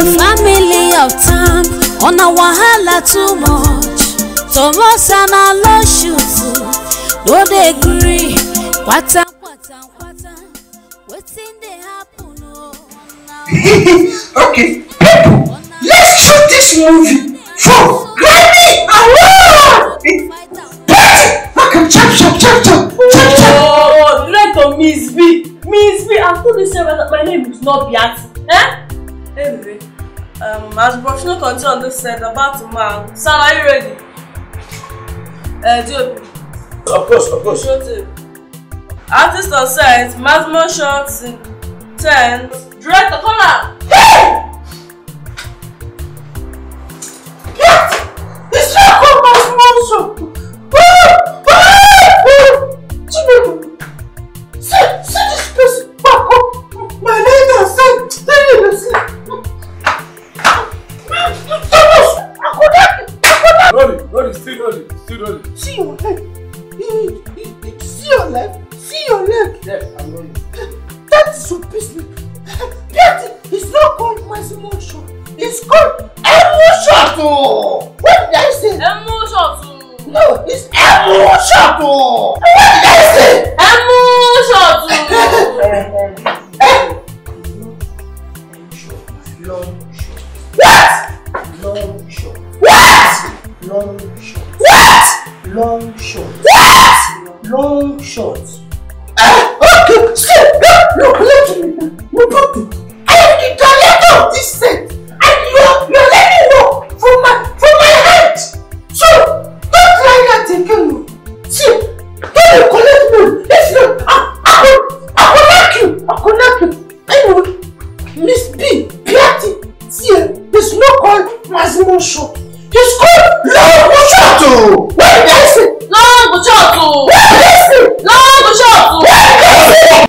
family of TAMB on a wahala too much. Thomas and I love shoot. No they agree. What's in the happen? Okay, people, let's shoot this movie for Grammy Award! Okay, chop. Oh, like to Miss B. Miss B, I've told you that my name is not Biati. Anyway, as professional control on this set about tomorrow. Sam, are you ready? Of course. Shot it. Artist on set, maximum shots in 10. Director, come on! Hey! It's not called my sponsor! See this person back up! My name is Still hold it. See your leg. See your leg. See your leg. Yes, I'm rolling. That is your business. It's not called maximum shot. It's called Emo. What did I say? Emo. No, it's Emo. What did I say? Long shot. Okay, stop. Look, let me. I am the director of this set, and you're letting me walk from my hand. So don't try that again. See, don't you collect me. If not, I will knock you. Anyway, Miss B, Piatti, see, there's no called maximum shot. It's called long shot. What did I say?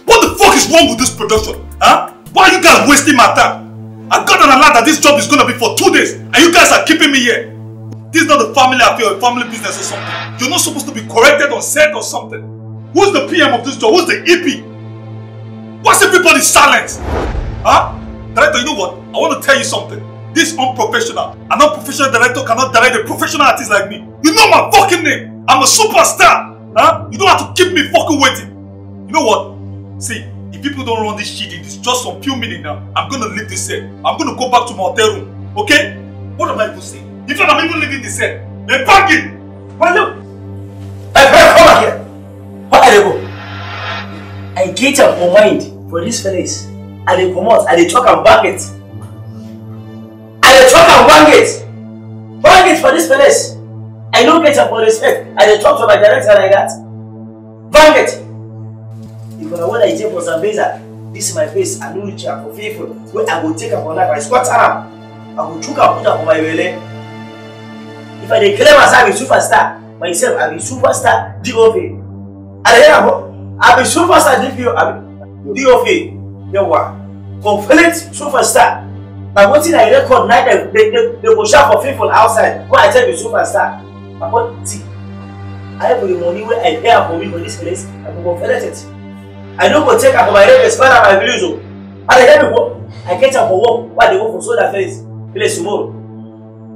What the fuck is wrong with this production? Huh? Why are you guys wasting my time? I got an alert that this job is gonna be for 2 days and you guys are keeping me here. This is not a family affair or a family business or something. You're not supposed to be corrected on set or something. Who's the PM of this job? Who's the EP? Why's everybody silent? Huh? Director, you know what? I want to tell you something. This is unprofessional. An unprofessional director cannot direct a professional artist like me. You know my fucking name. I'm a superstar. Huh? You don't have to keep me fucking waiting. You know what? See, if people don't run this shit in this just some few minutes now, I'm gonna leave this set. I'm gonna go back to my hotel room. Okay? What am I even saying? In fact, I'm even leaving this set. They're packing. Well, look. Hey, come back here. What are they go? I get up for mind for this fellas. And they come out and they talk and bang it. Bang it for this fellas. I don't get up for respect. And they talk to my director like that. Bang it. Because when I take for some visa, this is my face. I know which are for people. When I will take up on life, I squat arm. I will choke and put up on my belly. If I declare myself a superstar, myself, I'm a superstar DOV. And then I'm a superstar DOV. You what? Complete superstar. But what I record night, they go shop for people outside. When I tell you superstar, but what see? I have the money where I pay for me for this place. I will confess it. I don't go take up my rent, spend my bills. And I tell you what, I get up for work. Why they go for soda place tomorrow?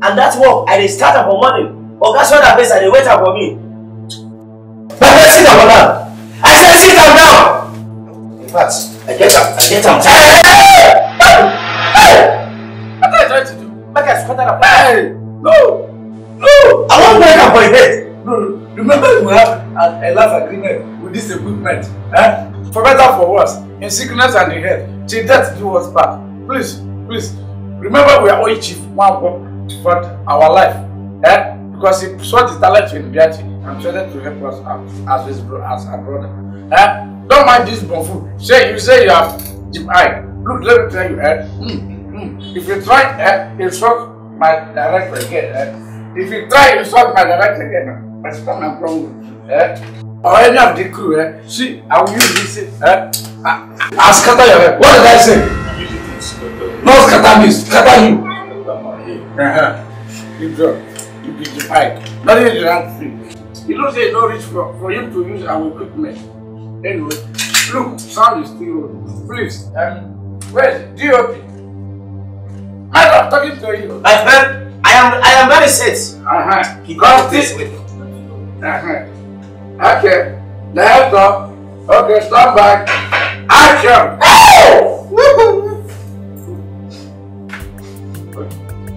And that work, I start up for money. Or that's what place and they wait up for me. But let's sit down now. I said sit down now. In fact, I get up. What are you trying to do? Make I squat up. Hey! No! I won't break up for your head. No. Remember we have a life agreement with this equipment. For better for worse, in sickness and in health, till death do us part. Please. Remember we are all chief one for our life. Because he saw the talent in Biati and tried to help us out as our brother. Don't mind this bonfoo. You say you have deep eye. Look, let me tell you, if you try insult my director again, if you try insult my director again, that's not my problem. Or any of the crew, see, I will use this. I'll scatter your head. What did I say? No scatter me, scatter you. You drop. You beat the pike. Not even that thing. You don't say no reach for him to use our equipment. Anyway, look, sound is still on. Please, where's DOP? I I'm talking to you. My friend, I am very set. Come this way. Okay. Director. Okay, stand by. Action.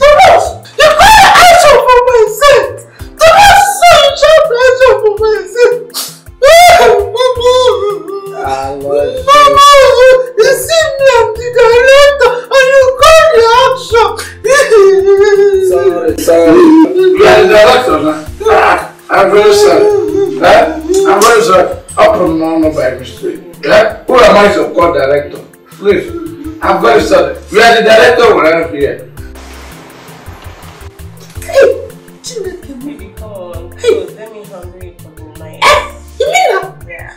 Thomas, you can't action for myself. Thomas, so you can't action for myself. Mama, you see me, I'm the director, and you call the action. Sorry. You are the director now. I'm very sorry. I'm very sorry. Up from now by mistake. Who am I to call director? Please. I'm very sorry. You are the director around here. Hey, come on. Hey. Let me hungry for the night. You mean that? Yeah.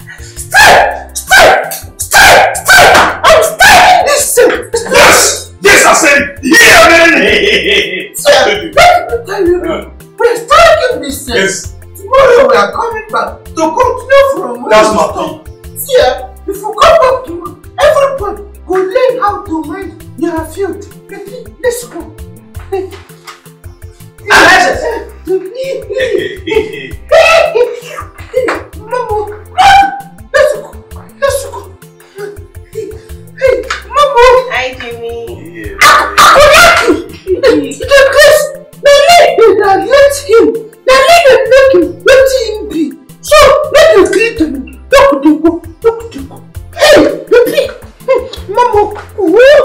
I'm starting this thing. Yes, I said it. Yeah, man. Sir, let me tell you, we're starting this thing. Yes. Tomorrow we are coming back to continue from where That's we my stopped. thing. Yeah, if you come back tomorrow, everybody go learn how to mind your field. Let's go. Alexis! Mama, let's go. Hey, Mama. Hi, Jimmy. Let him. Let him let him be. So let him greet him. Look. Hey, look. Mama. Wait.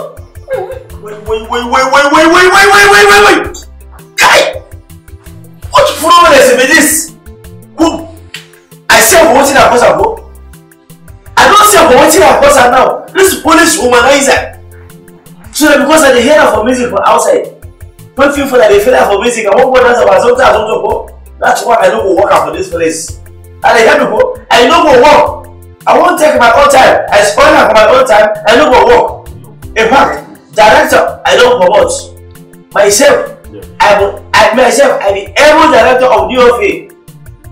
Guy! What problem is with this? Who? I say I'm watching that person, bro. I don't say I'm watching that person now. This police womanizer. So that because I hear that for music from outside, when people that they feel that for music, I won't go dance about something I don't go. That's why I don't go work out for this place. And I hear people, I don't go work. I won't take my own time. I spoil for my own time. I don't go work. In fact, director, I don't promote. Myself, I'm the able director of DOF.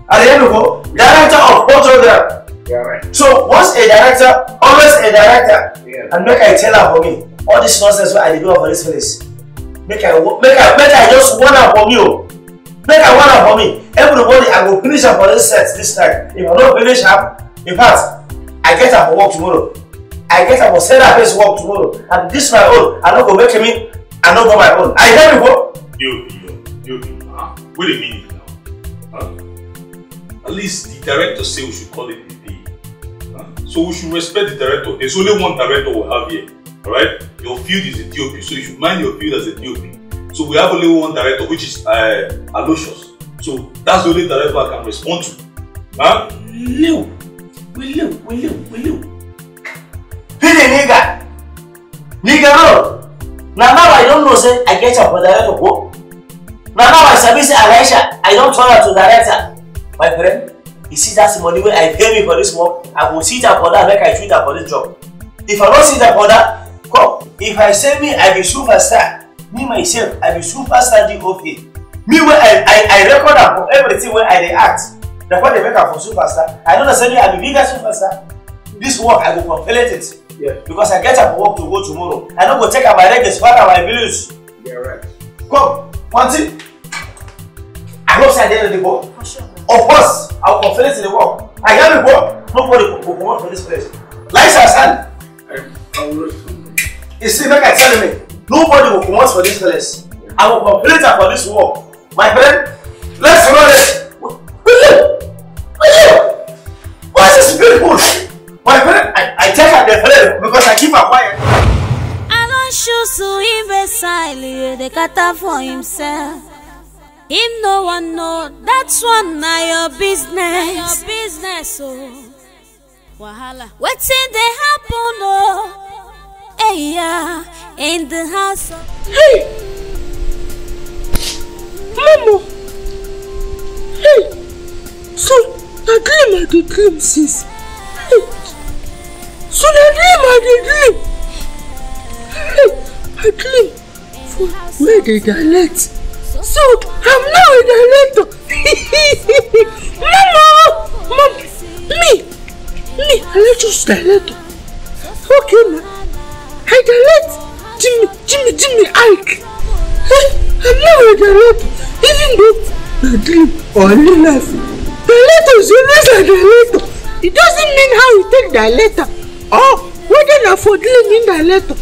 And then we go, director of program. Yeah, right. So once a director, always a director. Yeah. And make I tell her for me, all this nonsense what I do for this place. Make I just want her for you. Make I want her for me. Everybody, I will finish her for this set this time. If I don't finish her, in fact, I get her for work tomorrow. I get her for send her place work tomorrow. And this my own. I don't go make me. I don't go my own. I hear me go. Yo. Wait a minute now. At least the director say we should call it a day. So we should respect the director. There's only one director we have here. Alright? Your field is a DOP, so you should mind your field as a DOP. So we have only one director, which is Aloysius. So that's the only director I can respond to. Will you? Hey, nigga, no. Now I don't know, say I get up for director. Now I say Aisha, I don't turn her to director. My friend, you see that's the money where I pay me for this work. I will sit up for that, make I treat her for this job. If I don't sit up for that, come. If I say me, I be superstar. Me myself, I be superstar DOP. Me where I record her for everything where I act. That's what they make her for superstar. I don't say me I be bigger superstar. This work I will complete it. Yeah. Because I get up for work to go tomorrow. I don't go take up my legs, father my village. Yeah, right. Come, one thing. I hope I did the work. For sure. Of course, I will complete the work. I got the work. Nobody will come out for this place. License hand. You see, make I tell me, nobody will come out for this place. I will complete her for this work. My friend, let's run it. Will you? What is this beautiful? My friend, I take her the friend because I keep her quiet. I don't choose to imbecile, the cater for himself. Him no one know, that's one na your business. Oh. Wahala. What's in the happen, oh? Hey, yeah, in the house. Hey! Mama! Hey! So, I dream sis. Hey! So, I dream. Hey! I dream for where they direct. So, I'm now a director. Mama! Me, I let you director. Okay, man. I direct Jimmy Ike. I'm not with the letter. Even though the dream or only life, the letter is always a letter. It doesn't mean how you take the letter or whether you for dealing in the letter.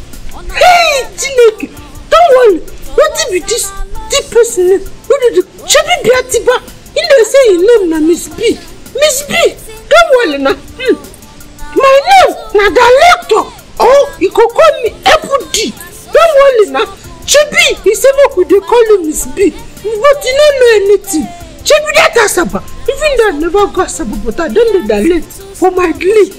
Hey, Chineke, don't worry. What if it is the person? What did you? Should be Atiba? In the say your name na Miss B. Miss B, don't worry na. My name na director. Oh, you could call me Apple D. Don't worry na. Chibi, he said what could they call you Miss B? But you don't know anything. Chibi that Asaba. Even though I never got Asaba, but I don't do the late for my glee.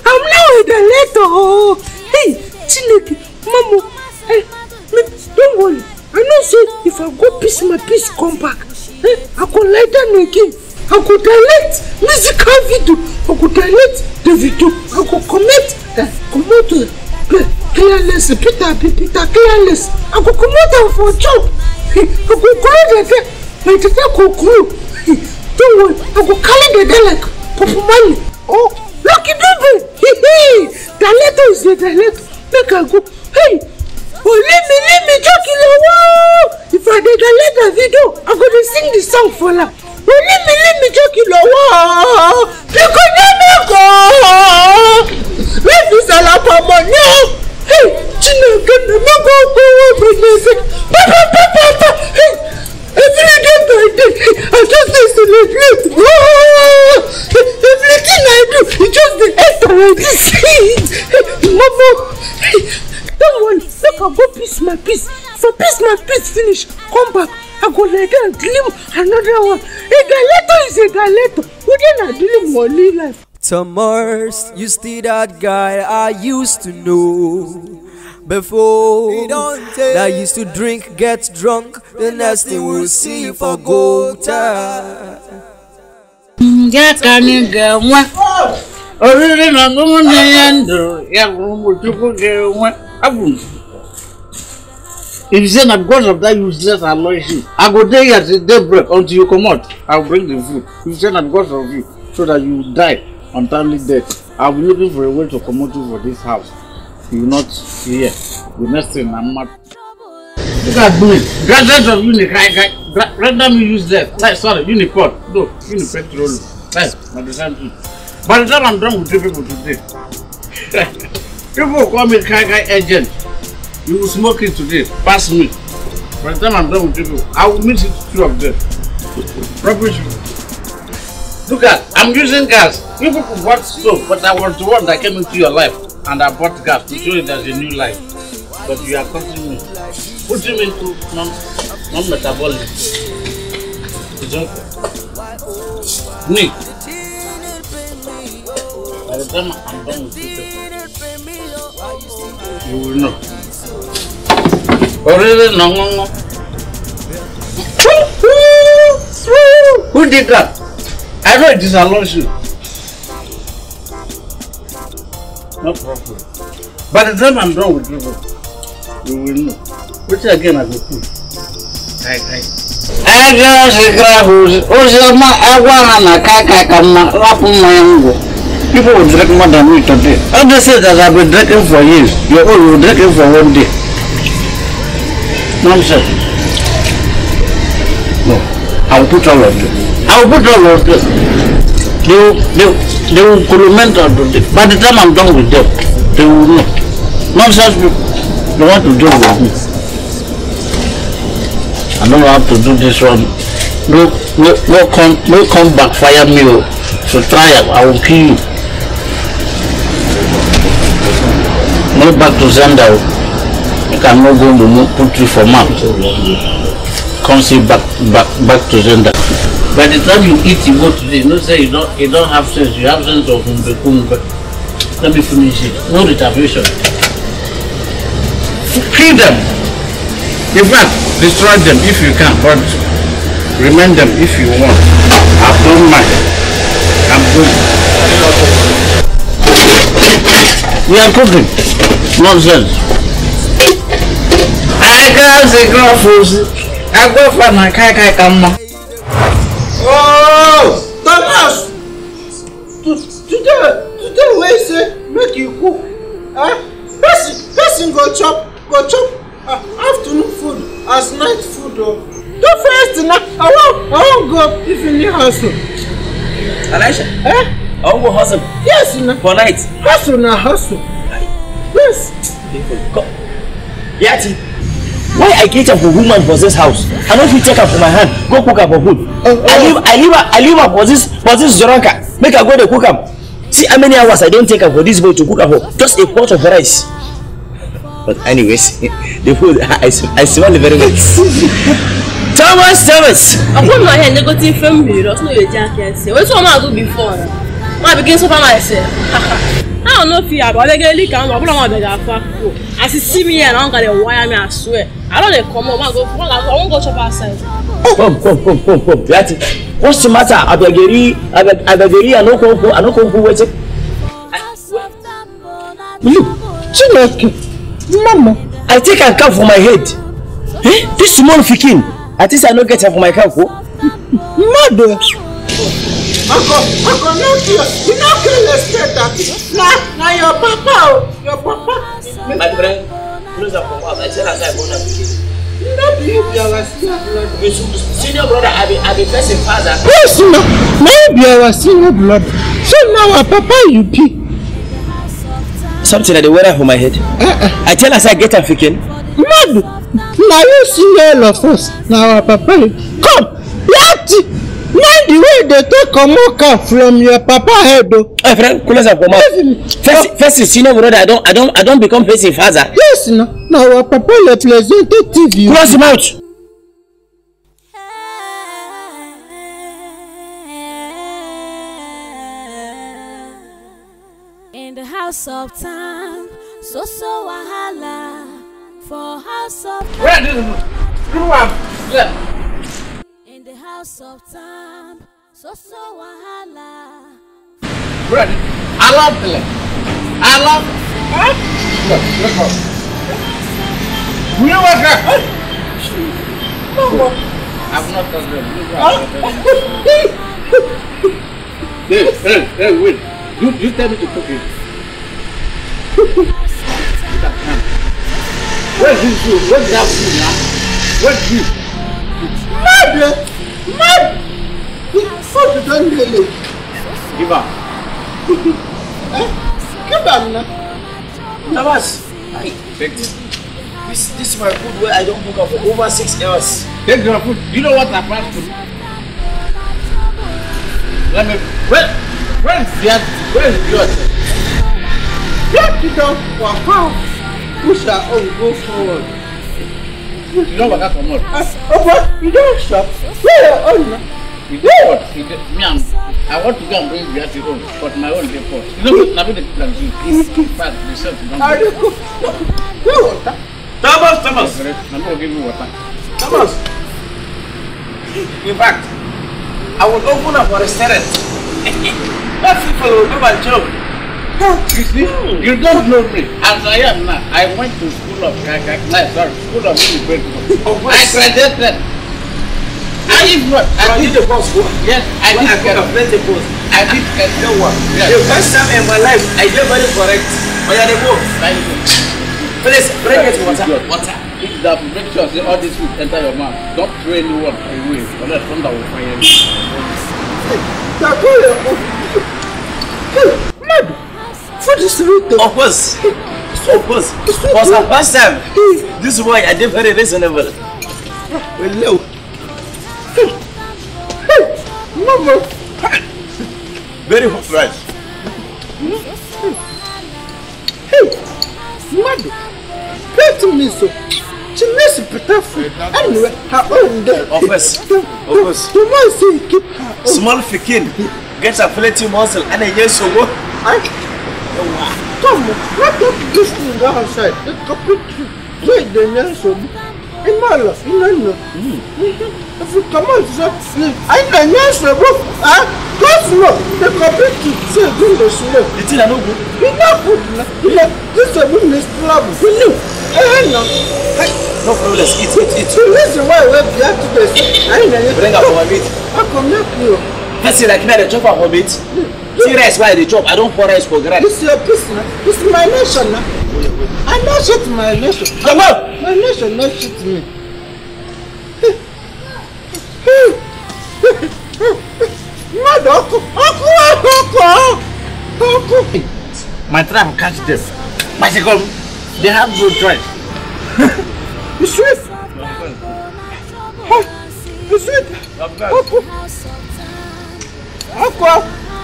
I'm now with the letter. Oh, hey, Chineke, Mama, hey, don't worry. I know say if I go piece my piece come back, I could lie down again. I could delete musical video. I could delete the video. I could come out clearless, Peter clearless. I could come out for a job. I could go there. My teacher could grow. Don't worry, I could carry the day like Papa Money. Oh, lucky baby. The letter is the letter. Make I go. Hey. Oh, let me talk you know. If I did the video, I'm gonna sing the song for her. Oh, let me talk you know. Because let me go. Let me sell up for money. Hey, Chineke, let me go with music. Hey, every day by day, I just celebrate. Everything I do, it just the enter like this. Mama. Don't worry, look, I'll go piece my piece. If I piece my piece finish, come back. I go like that and deliver another one. A galeto is a galeto. We didn't deliver only life. Thomas, you still that guy I used to know before. That used to drink, get drunk. The next thing we'll see you for go time. If you say that because of that useless annoying, I go there at daybreak until you come out. I'll bring the food. If you say that because of you, so that you die untimely death, I'll be looking for a way to come out for this house. You not here. The next thing I'm not. Look at me. Graduates of Unicai, let them use that. Like, sorry, Uniport. No, Unipetrol. Right, by the time I'm done with you people today, people call me Kai agent. You will smoke it today, pass me. By the time I'm done with you people, I will meet it two of them. Rubbish. Look at, I'm using gas. You people bought soap, but I was the one that came into your life and I bought gas to show you there's a new life. But you are cutting me. Putting me into non-metabolic. It's okay. Me. By the time I'm done with you, you will know. Already no. Who did that? I know it is a lawsuit. No problem. By the time I'm done with you, you will know. Which again I go put. People will drink more than me today. I just say that I've been drinking for years. You're all drinking for one day. Nonsense. No, I will put all of them. I will put all of them. They will comment on it. By the time I'm done with them, they will know. Nonsense people. They want to deal with me. I don't have to do this one. No come backfire me. So try it. I will kill you. No back to Zenda. You cannot go to put you for map. Come see back to Zenda. By the time you eat, you go today. No say you don't have sense. You have sense of Mbekumbe. Let me finish it. No reservation. Kill them. In fact, destroy them if you can, but remain them if you want. I don't mind. I'm good. We are cooking. Nonsense. I can't say graphics. I go for my kai kama. Oh, Thomas! Today we say make you cook. Person go chop afternoon food as to. Do first now. I won't go if you need hustle. Elisha? Eh? I won't go hustle. Yes, now. For night. Hustle now, hustle. Yes. Go. Yati, why I get up for woman for this house? I don't feel take her for my hand. Go cook her for food. I leave her for this Zoranka. Make her go to cook her. See how many hours I don't take her for this boy to cook her for just a pot of rice. But anyways, the food I smell very well. Thomas. I put my hand negative film mirror. No, you can't say. What's what I do before? I begin to find myself. I don't know if you have, but I get a come. I'm not going to as you see me and I'm going to wire me, I swear. I don't come home. I won't go shop outside. Come. What's the matter? I beg you, I no come wait. Look, Mama, I take a cap for my head. Eh? This small fikin. At least I don't get her for my cap. Mother. Uncle, you not kill the straight at it. Now your papa. My friend, close up from us. I tell us I want to begin. Not you, senior brother, I be person father. Yes, no. Maybe I was senior blood. So now our papa you pee. Something at the weather for my head. I tell us I get a fikin. Mad. Now you see all of us. Now our papa you come. Yati. Now the way they take a mocha from your papa head though. My friend, close up from us. First senior brother, I don't become person father. Yes, no. Now our papa representative you. Close him out. In the house of time, so wahala for house of time. In the house of time, so wahala. Ready? I love it. Look. You know what? I'm not Hey, wait. You tell me to cook it. Where's this food? Where's that food now? Where's this? Mad! Food don't really. Give up. Give up now. Thomas, Take it. this is my food where I don't cook up for over 6 hours. Take your food. You know what I plan to do? Let me. Where's yours? You don't walk out. We shall all go forward. You don't work out for more. But you don't shop. Where your own? You know what? I want to go and bring Biati home, but my own depot. You know, I'm going to plan to fat yourself. Thomas. I'm going to give you water. Thomas, in fact, I will open up a restaurant. That people will do my job. You see, you don't know me. As I am now, I went to school of school of Igbo. I graduated. I did the post. Yes, I did a plenty post. I did a one. The first time in my life, I did very correct. But you are the book. Please bring it water. If that, make sure all this food enter your mouth. Don't throw anyone away, or else thunder will fire you. Mad! Food is sweet. Of course. For some first time, this is why I did very reasonable. Hello. Mama. Very hot rice. Mad! Pay to me so. She makes it better food. Anyway, her own day. Of course. You must say keep her own. Small fikin gets a plenty muscle and a yes so what? Come, let us this thing outside. The completely. Wait, the nation. Imala, you know. If you come out, I know nation. Go the completely. Say, do the slow. It's not good. It's not good. This is a business problem. No problem, eat. The reason why we have to do this, I know. Bring up our meat. I come help you. That's it, like me, the chop our meat. See rice why the chop. I don't pour rice for granted. This is your business. This is my nation. I don't shit my nation. Come on. My nation not shit me. My trap catch them. Bicycle, they have good choice. You sweet. You sweet.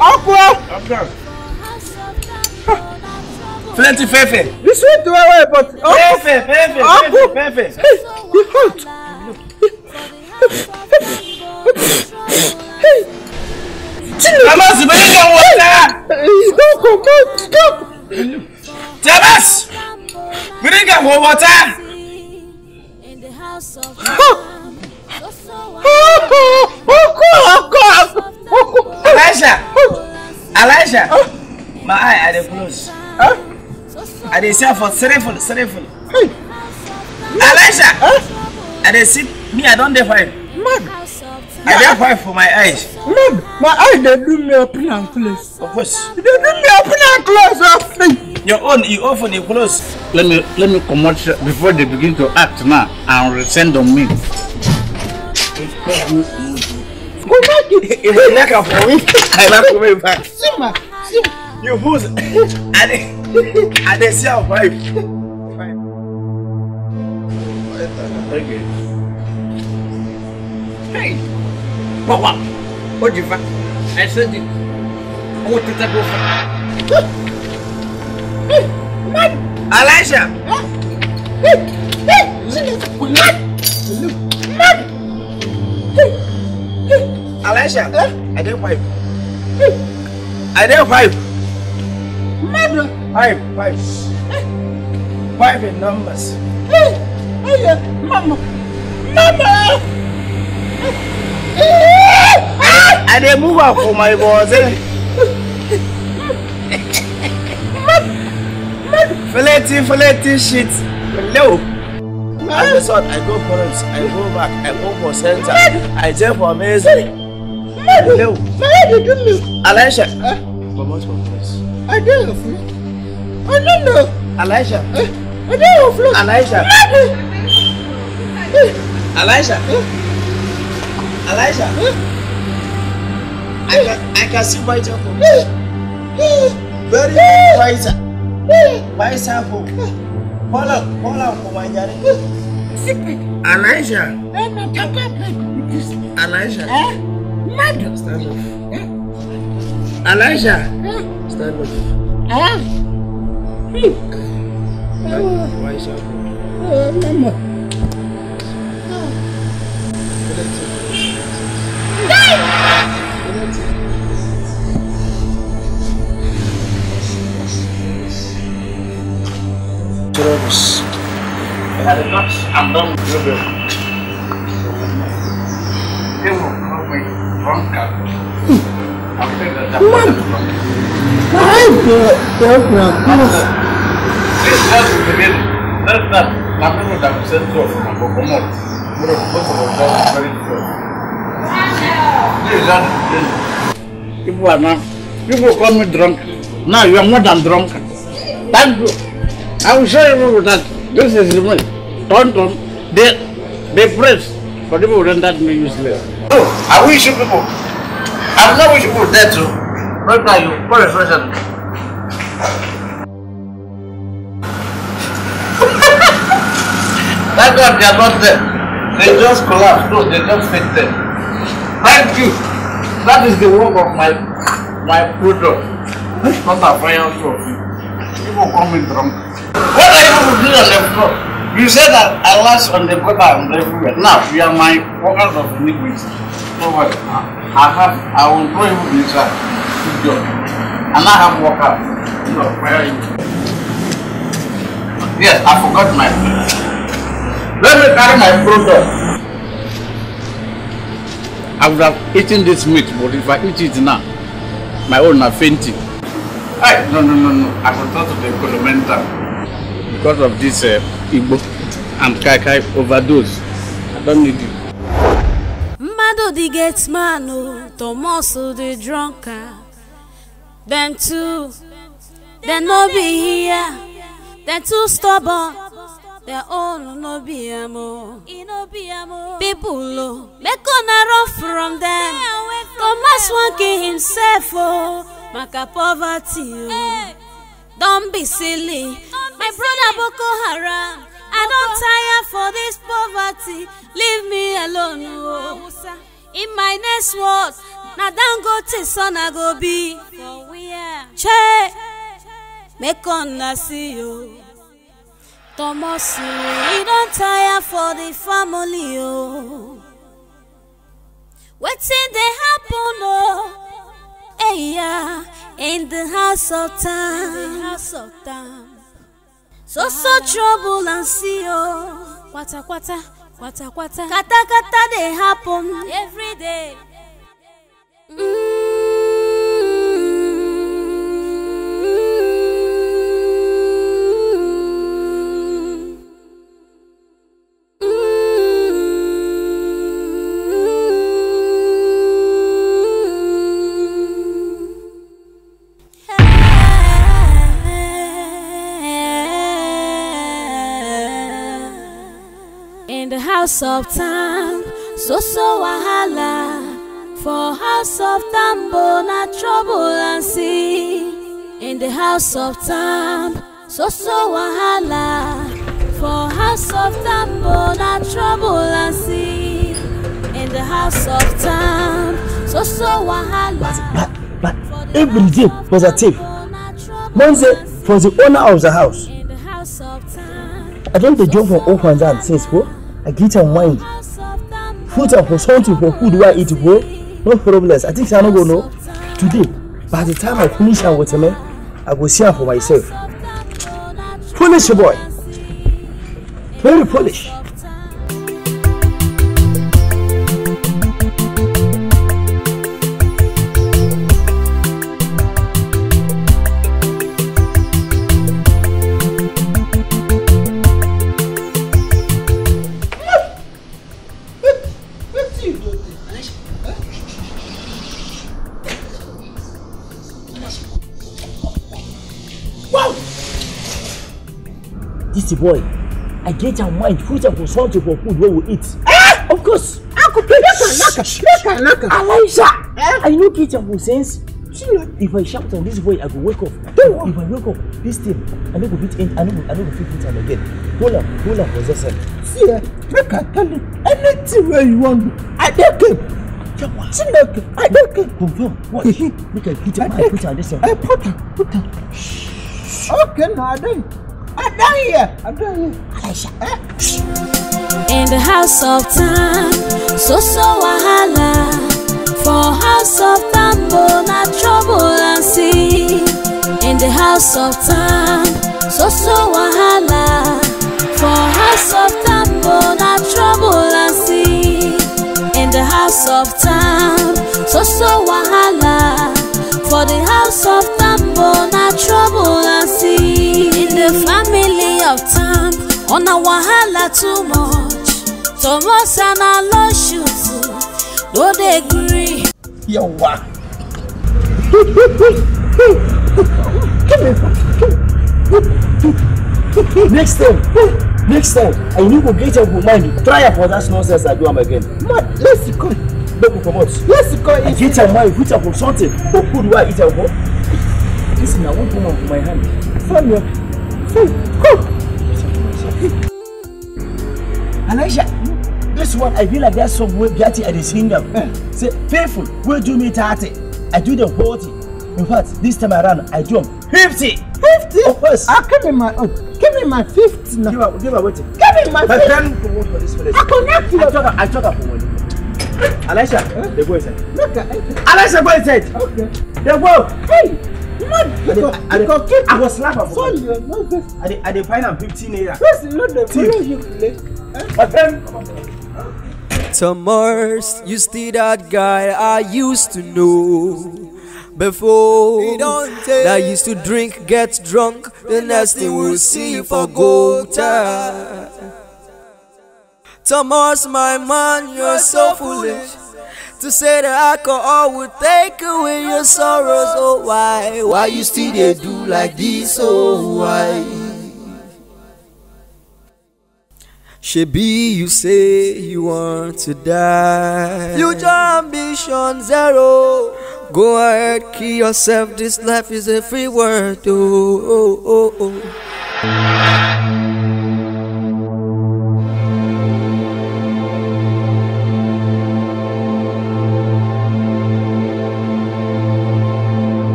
Aqua. Plenty fefe. You sweet way, but Fefe. You hot. Tamas, bring your water. Stop. Tamas, bring your water. In the house of Elijah, my eye are close. I dey see for sereful. Elijah, I dey see me. I don't define. I dey fight for my eyes. Man, my eye they do me open and close. Of course. They do me open and close. Your own, you open, you close. Let me come out before they begin to act now and resend on me. Go back. If you like a for me, I like to go back. Simma. You who's and they see our wife. Okay. Hey, What? What do you find? I said it. I want to take over. Elijah. Elijah, I don't wife. Five in numbers. Mama. I dey move up for my boss. Filety shit. Hello. As a son, I go front, I go back, I go for center, I jump for amazing. Hello. Elijah. Come out from place. I don't know. I don't know. Elijah. I don't know. Elijah. I can see white apple. Very white. White apple. Hold up for my daddy. Elijah. Stand up. Elijah. Stand up. White apple. Mama. I'm done with you. They will call me drunkard. I'll take that. This just begin. That's not. I'm going to send you from a Bokomot. People call me drunk. Now you are more than drunk. Thank you. I will show you that this is the way. Tonto, they press for people who don't that me useless. Oh, I wish you people. I'm not wishing people dead too. Right now, you call a person. Thank God they are not dead. They just collapsed. No, they just fainted. Thank you. That is the work of my product. Not a fire show. People call me drunk. What are you doing on the floor? You said that I was on the gutter and everywhere. Now you are my workers of iniquity. So what? I will throw you inside. Good job. And I have workers. You are fire. Yes, I forgot my food. Let me carry my product. I would have eaten this meat, but if I eat it now, my own are fainting. Hey, no. I will talk to the Colomental. Because of this Igbo and Kai overdose. I don't need it. Mado the gets man, Thomas the drunkard. Them two, they no be here. They too stubborn. They all no be amo. People, make on run from them. Thomas won't kill himself, oh, maka poverty, oh. Don't be silly, my brother Boko Haram. I don't tire for this poverty. Leave me alone, oh. In my next world, na Dangote son I go be. For we are che, make on na see you. Thomas, you don't tire for the family, oh. Wetin dey happen, oh? Hey, yeah, in the house of time. So trouble and see, oh. Kata they happen every day. In the house of time, so wahala. For house of tambo, na trouble and see. In the house of time, so wahala. For house of tambo, na trouble and see. In the house of time, so wahala. But every day was a thief. Monze for the owner of the house. In the house of time, I don't the job from open and says, "Go, I get a wine. Food and for something for food where it go. No problems. I think I don't go no today. By the time I finish her with me, I go see her for myself. Foolish boy, very foolish." This boy, I get your mind, food and for something for food where we eat. Of course. Elijah, I know get your sense. If I shout on this boy, I go wake up. If I wake up, this thing, I don't go beat in, I don't go fit it again. Hold on, possessor. See, make I tell you anything where you want. I don't care. I don't care. Confirm. What? Make I put it on this one. I put her. Okay, now I don't here. In the house of time, so wahala. For house of tambo, na trouble and see. In the house of time, so wahala. For house of tambo, na trouble and see. In the house of time, so wahala. For the house of tambo, na trouble and see. In the family of time, on a wahala too much. Thomas and I love shoes, no they agree. Yo, what? Next time, I need to get your mind. Try for that nonsense I do again. Man, let's go. Don't come out. Let's go. I get your mind, put up for something. But food where I eat your listen, I won't come out with my hand. From your Elijah, this one I feel like that's some way Biati at the singer. Say, faithful, where do me 30? I do the 40. In fact, this time around, I do 50. 50? Of course. Give me my 50 now. Give her what? Give me my 50. Then come work for this place. I connect you. I talk for money. Elijah, the boy said. Look at Elijah, boy said. Okay. The boy. Hey. Man, I was laughing for you. I dey find am 15 naira. Yes, you know the follow you play. My friend. Thomas, you still that guy I used to know before. That used to drink, get drunk. The next thing we'll see you for gold. Thomas, my man, you're so foolish to say that alcohol would take away your sorrows. Oh, why you still they do like this? Oh, why? Shebi, you say you want to die. Future ambition zero. Go ahead, kill yourself. This life is a free word. Oh.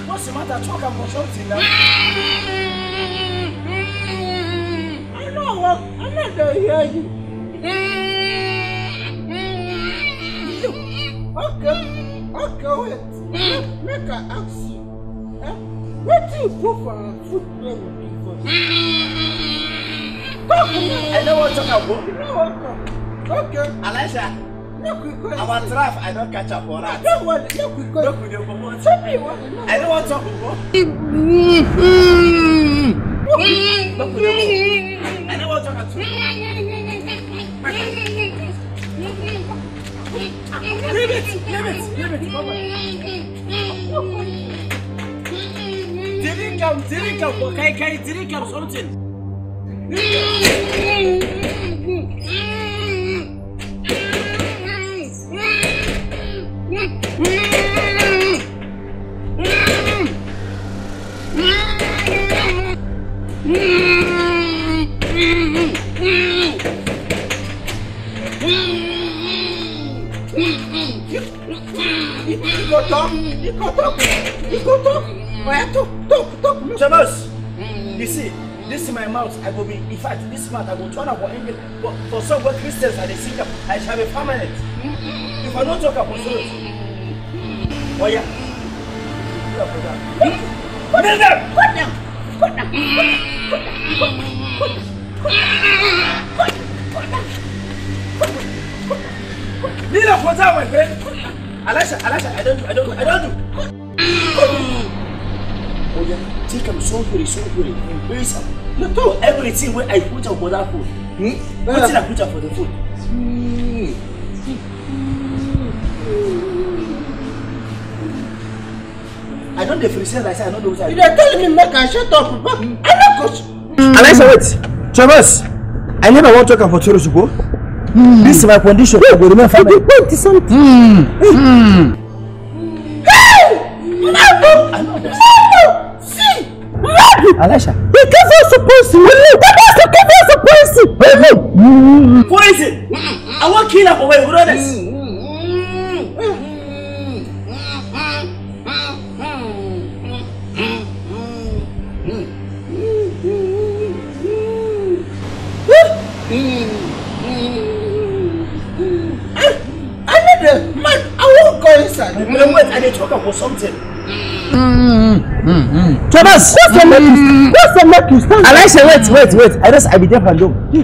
What's the matter? Talk about something now. I know what. I'm not going to hear you. Okay, wait. Make I ask you. What do you put for a food play with me for? Talk to me. I know what you're talking about. You know what? Okay. Elijah. Our draft, I don't catch up on that. Don't worry, look, we go. Look, we don't go. Tell me what. I don't want to talk about. Look, we don't go. I don't want to talk about. Leave it. Didn't come. Okay, didn't come something. You go talk. Talk. Thomas, you see, this is my mouth. I will be, in fact, this month I will turn up for English. For some Christians and the singer, I shall be permanent. If I don't talk about it, oh yeah. Put down. Need a photo, my friend. Alasha, I don't do. Oh yeah, take him so very. Embrace him. Look, everything where I put up for that food. What did I put up for the food? I don't differentiate like I don't know what I do. You're telling me make I shut up, Papa. I'm not coach. Alasha, wait. Travis, I never want to talk for Toros to go. This is my condition. I will remember family. Wait, something. I know that. See! Alasha. He gave us a poison. Poison! I won't kill her for my brothers. Man, I won't go inside. Wait, I need to talk about something. Thomas, what's the make you stand? Alasha, wait. I be there for long. Look.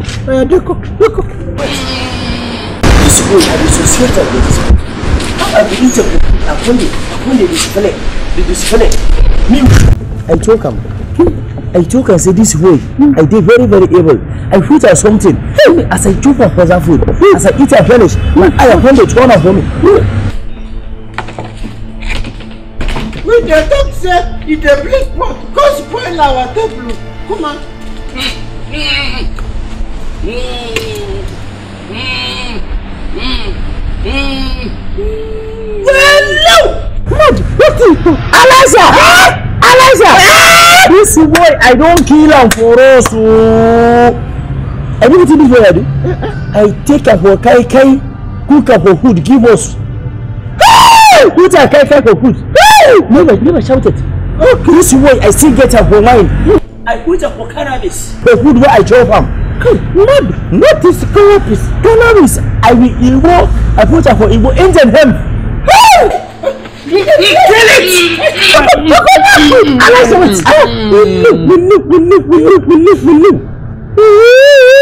This way, I be associated with this. I be interviewed. I found this fella. Me, I talk and say this way. I did very, very able. I put out something. As I chop up for that food, as I eat and finish, my eye upon the corner for me. When the dog say it's a black pot, go spoil our table. Come on. Elijah! This boy, I don't kill him for us. I don't think this way I do. I take a for kai, cook up for food, give us. Put a kai for food. Never shout it. Okay, this way I still get a for mine. I put up for cannabis. The food where I drove him. Not this cannabis. Cannabis. I will Igbo. I put up for Igbo engine him. Kill it!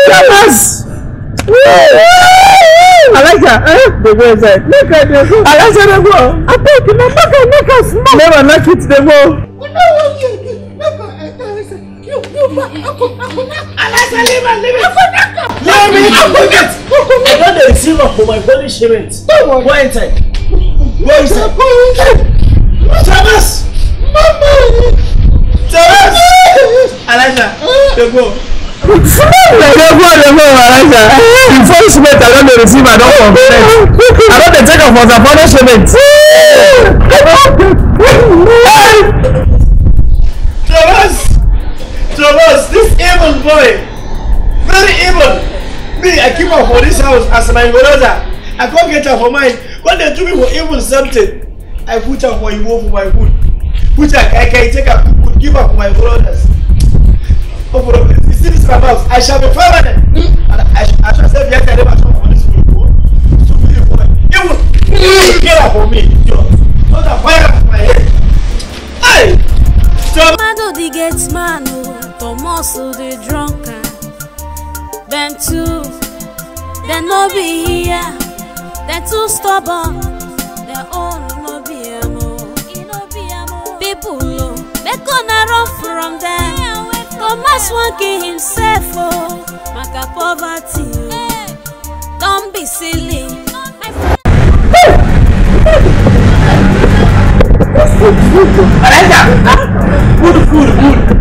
Thomas! Elijah, the boy said, look at the boy. Elijah, the boy. I think you make us small. Never knock it, the boy. Elijah, leave it. I got the receiver for my punishment. Go inside. Go inside. Thomas! Thomas! Elijah, the boy. Elijah. Enforcement, I don't receive, I don't complain. I don't take off for the punishment. Thomas, this evil boy. Very evil. Me, I keep up for this house as my brother. I can't get her for mine. When they do me for evil something, I put her for Igbo for my food. Put her, I can take her food, give her for my brothers. Oh, bro, you see this my house? I shall be permanent. And I shall say, yes, I never talk for this food. So, evil, get her for me. Not a fire for my head. Hey! Mado the gate man, Thomas the drunkard. Them two, they no be here. They're too stubborn. They're all no be people, they gonna run from them. Thomas won't kill himself, Maka poverty. Don't be silly. Food.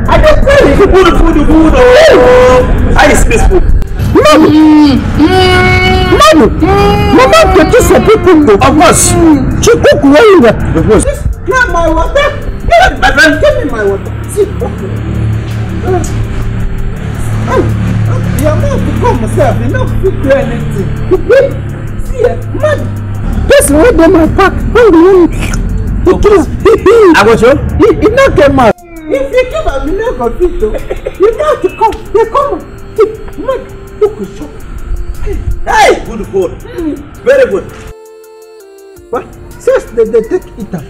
I don't tell you, food. I is this food. Mama could do some people. Of course. She cook well. Of course. Grab my water. My friend, give me my water. See, you're not to come myself. You're not to do anything. See, man. This one in my pack. I got you. He not came out. If you come out, you not got fit. You not to come. You come. Man, look at you. Hey, good food. Very good. What? Just they take it out.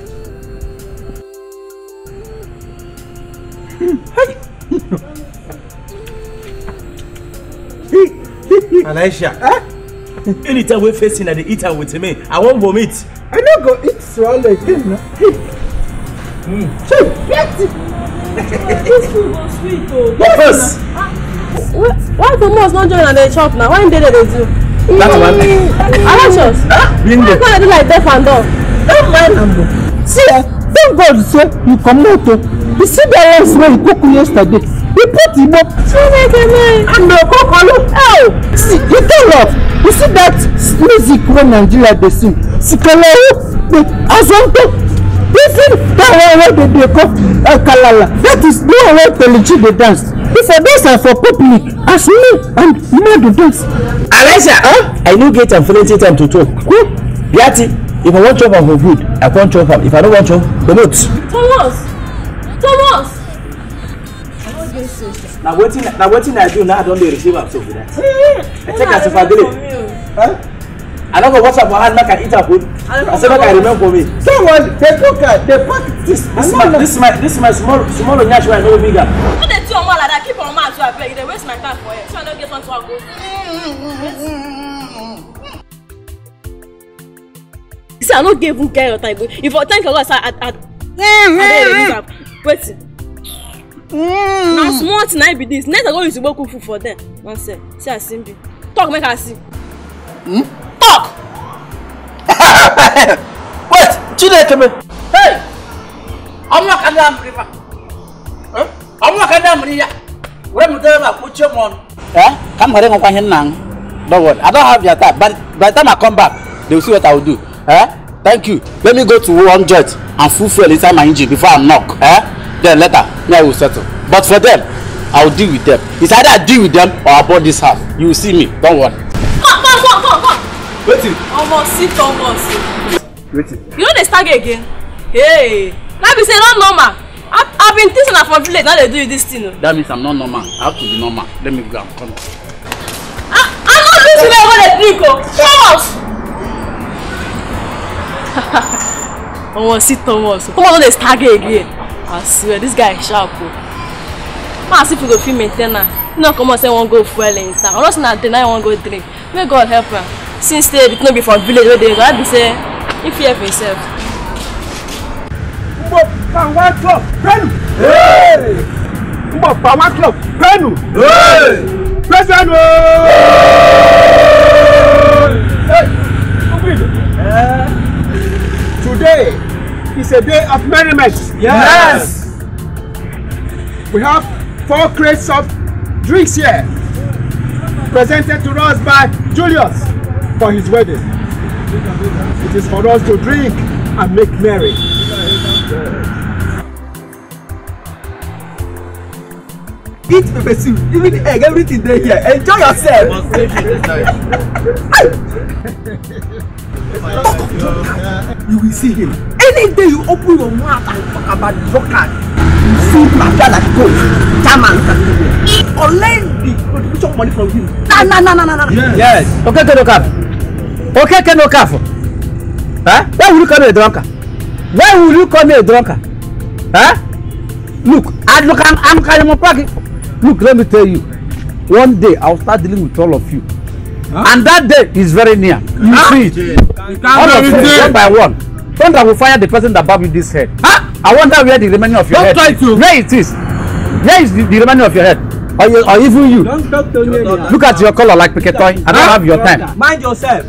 Elijah, anytime we facing at the eater with me, I won't vomit. I don't go eat swallow again. This food was sweet though. Yes. Why Thomas not join and they chop now? Why did they do? That's one thing. Alicious, why can't I do like deaf and dumb? Don't mind them. See, thank God say you come out. You see the rice where you cook yesterday. You put him up. And the cook. Oh, see, you tell us. You see that music when Nigeria they sing. Sikalawo, Azonto. This is that one where they call Kalala. That is the one where Telechi they dance. If I dance are for public, as me and Madu dance. Elijah, I no get am plenty time to talk. Yati, if I want chop am for good, I can't chop am. If I don't want chop, promote. Thomas. Now waiting I do now I don't receive am so for that. I take as if I did it. I don't know what's up behind make I eat her food. I said make I remember for me. Someone they cook they pack this is my small nyash where I know bigger. What they do on like that? Keep on man to abeg. They waste my time for it. So I don't get one to go. See, I don't even care your time. If I thank Allah, I wait. Now small tonight be this. Next I go use to cook food for them. One say, see I see. Talk make I see. Talk! Wait! Chineke me! Hey! I'm not going to river. I'm not going to river. Where am I put you on? Come here and now. Don't worry. I don't have your time. But by the time I come back, they will see what I will do. Thank you. Let me go to 100 and full fuel inside my engine before I knock. Then later, me I will settle. But for them, I will deal with them. It's either I deal with them or I board this house. You will see me. Don't worry. Come. Waiting. Almost. Waiting. You know they start again? Hey, now be say not normal. I've been thinking that from village. Now they do this thing. That means I'm not normal. I have to be normal. Let me go and come. I'm not losing over the drink. Thomas. Come on, they start again. I swear, this guy is sharp. I see if we go film maintenance. No, come on, say one go fuel in town. I'm not saying that I want to go drink. May God help her. Since they not be from village where they go, I be say, if you help yourself. Power club, Penu. Hey! Power club, Penu. Hey! President. Hey! Today is a day of merriment. Yes. We have 4 crates of drinks here, presented to us by Julius for his wedding. It is for us to drink and make merry. Eat pepper soup, even egg, everything there here. Enjoy yourself. You will see him. Any day you open your mouth and talk about drunkard, you see him appear like gold. Chairman, or lend the contribution money from him. No. Yes. Okay, no cap. Huh? Why will you call me a drunkard? Huh? Look, I'm carrying my pocket. Look, let me tell you. One day I'll start dealing with all of you. Huh? And that day is very near. You see it. All of you, one by one. Thunder will fire the person that bobbed you this head. Huh? I wonder where the remaining of your head is. Where it is? Where is the remaining of your head? Or even you? Don't talk to me. Look at your color like Piketoy. I don't have your time. Mind yourself.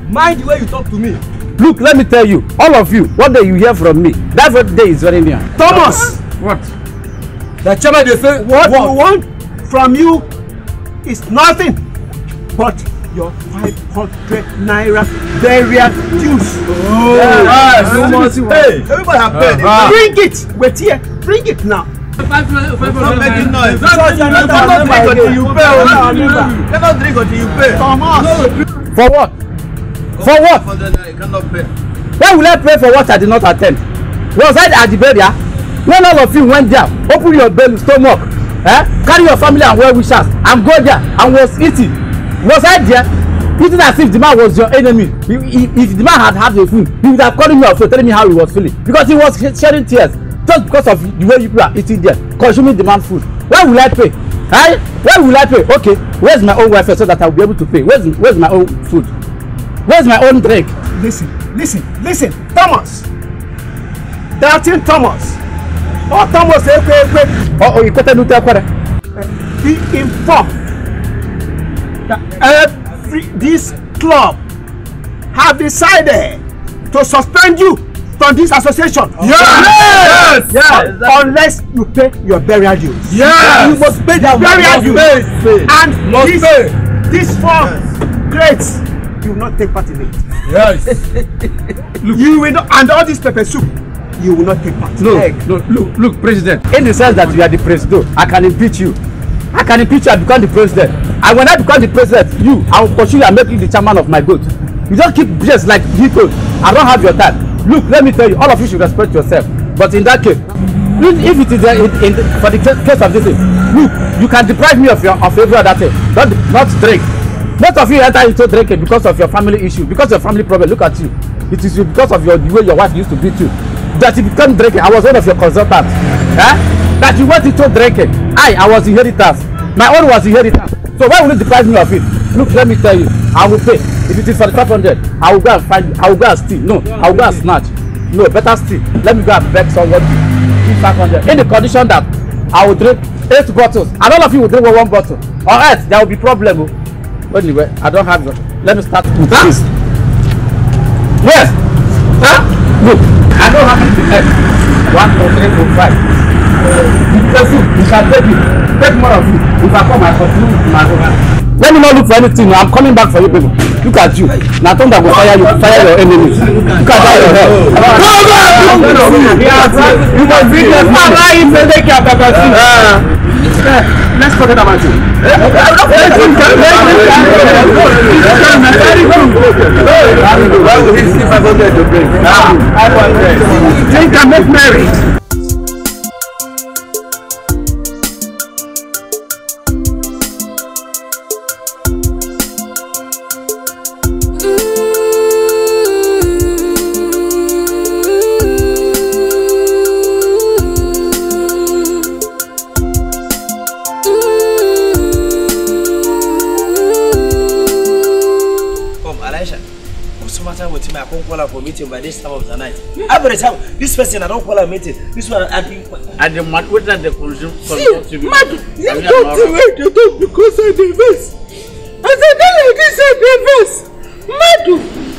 Mind the way you talk to me. Look, let me tell you, all of you, one day you hear from me. That day is very near. Thomas! What? The chairman, they say, what we want from you is nothing but your 500 naira burial dues. Oh, yes. Hey, everybody have paid. Bring it. Wait here. Bring it now. Stop making noise. Never drink until you pay. Never drink until you pay. Thomas. For what? For what? You cannot pay. Why will I pray for what I did not attend? Was I at the burial? When all of you went there, open your belly, stomach, carry your family and well wishes, and go there and was eating. Was I there? Eating as if the man was your enemy. If the man had the food, he would have called me up to telling me how he was feeling. Because he was shedding tears just because of the way people are eating there, consuming the man's food. Why will I pay? Why will I pay? Okay, where's my own welfare so that I'll be able to pay? Where's my own food? Where's my own drink? Listen, Thomas. Thomas. Oh, Thomas, Oh, you better do that. Be informed that this club have decided to suspend you from this association. Yes. Unless you pay your burial dues. Yes. You must pay the burial dues. And this 4 crates, you will not take part in it. Yes. You will not, and all this pepper soup, you will not take part. Look, President. In the sense that you are the president, I can impeach you. I can impeach you and become the president. And when I become the president, I will pursue you and make you the chairman of my goat. You don't keep just like he told. I don't have your time. Look, let me tell you, all of you should respect yourself. But in that case, if it is for the case of this thing, look, you can deprive me of every other thing. Not drink. Most of you enter into drinking because of your family issue, because of your family problem. Look at you. It is because of the way your wife used to beat you that you become drinking. I was one of your consultants. That you went into drinking. I was inheritance. My own was inheritance. So why will you deprive me of it? Look, let me tell you, I will pay. If it is for the 500, I will go and find. I will go and steal. No, I will go and snatch. No, better steal. Let me go and beg someone to give 500. In the condition that I will drink 8 bottles, and all of you will drink 1 bottle. Or else there will be problem. Anyway, I don't have your. Let me start with this. Yes. Look, I don't have anything else. 1, 2, 3, 4, 5. You can take it. Take more of it. If I come, I continue with my own. Let me not look for anything. I'm coming back for you people. Look at you. Now thunder will fire you. Fire your enemies. Look at that your head. You must be the father in the neck of the person. Let's forget about it. Why would he see 500 to bring? 500. Drink and make merry. For meeting by this time of the night. Every time this person I don't call a meeting. This one I think and the man with that the consume. See, man, you don't do it to do because of the verse. As I tell you this is the verse. Madu,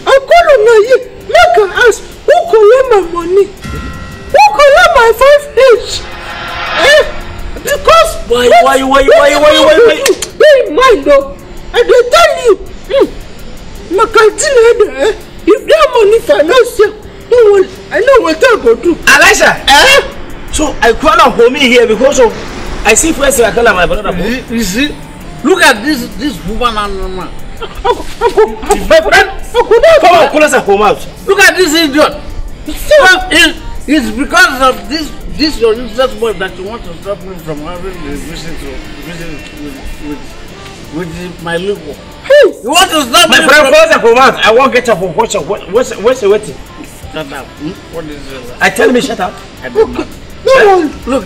I call on you. Make her ask who collect my money? Who collect my 5H? Because why? Bear in mind though, I will tell you. My canteen if that money financial, don't worry, I know what I go do. Alexa, so I call her for me here because of I see first I call her my brother. You see, look at this woman and man. My friend, come on, call us at home out. Look at this idiot. It's because of this your useless boy that you want to stop me from having the visit with my little. You want to stop my friend? Close up out. I won't get up for what's the waiting? Shut up. What is it? I tell me shut up. Look,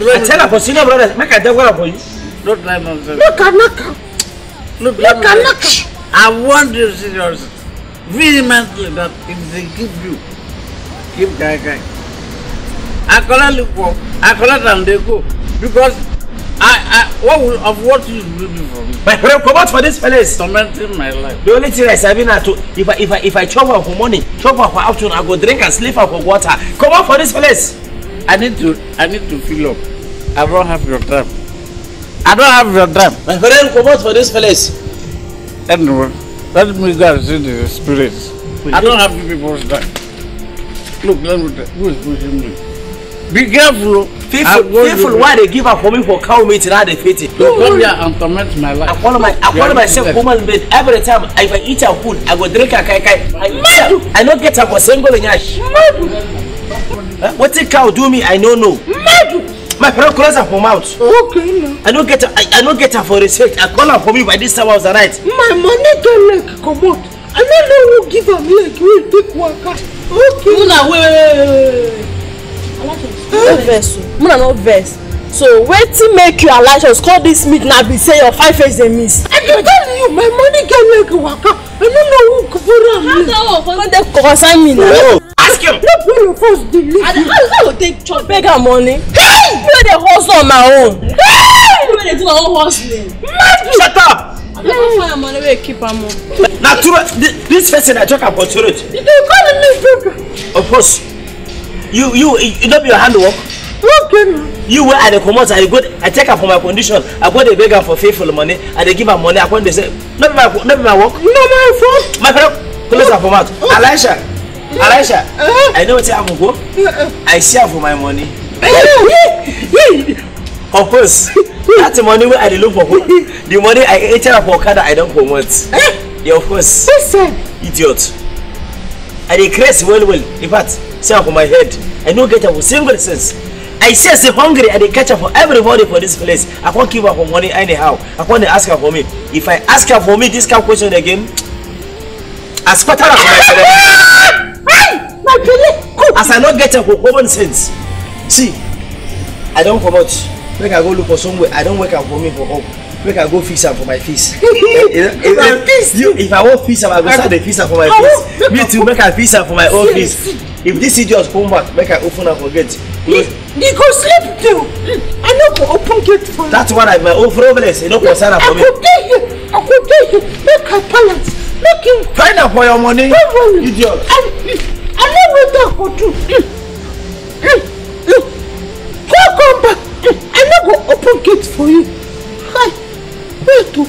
I tell her for senior brother, make a devil for you. Look, I want you to see yours vehemently that if they keep you, keep Dikeh. I call them they go because what you do for me? My friend, come out for this place. Tormenting my life. The only thing I said now to if I chop her for money, chop her for afternoon, I go drink and sleep her for water. Come out for this place. I need to fill up. I don't have your time. My friend, come out for this place. Anyway, let me go and see the spirits. I don't have people's time. Look, let me tell you, who is pushing me? Be careful. Faithful, why they give up for me for cow meat and how they fit it? You come here and torment my life. I follow myself woman bed every time. If I eat her food, I go drink a kai. I don't get her for single in yash. What the cow do me? I don't know. My friend calls her for mouth. Okay. I don't get her for respect. I call her for me by this time of the night. My money don't like come out. I don't know who give her leg. We'll take worker. Okay. Wait. No verse. So wait to make you Elijah call this meat now be say your 5 face they miss. I can tell you my money can make waka. I don't know who could put they concern me now. Ask him. Let me first delete. I will take chop beggar money. Hey! They hustle on my own. Hey! They do my own hustling. Shut up! I don't find money where keep am. Now this person I talk about it. You calling me beggar? Of course. You don't be your handwork. Okay. You were at the commerce, I take her for my condition. I go to beg her for faithful money, and they give her money. I go they say, not my work. No my fault. My friend, close her for mouth. Elisha, I know what I go. I see her for my money. Of course, that's the money where I look for. The money I ate her for Okada, I don't promote. Yeah, of course. Idiot. I decrease well. In fact, see her for my head. I don't get her for single sense. I say I'm hungry and they catch her for everybody for this place. I can't give her for money anyhow. I can't ask her for me. If I ask her for me this kind of question again, I spat her for my as I not get her for common sense. See, I don't promote. Make I go look for somewhere. I don't work out for me for home. Make I go fix her for my face. If I want fix her, I go start the fix her for my face. Me too, make I fix her for my own face. If this idiot come back, make I open her for gate. He go sleep too. I no go open gate for you. That's one of my own problems. You no concern her for me. I could tell you. Make her balance. Make him find her for your money. Idiot. I know what I could do. Come back. I no go open gate for you. Hi. Wait to.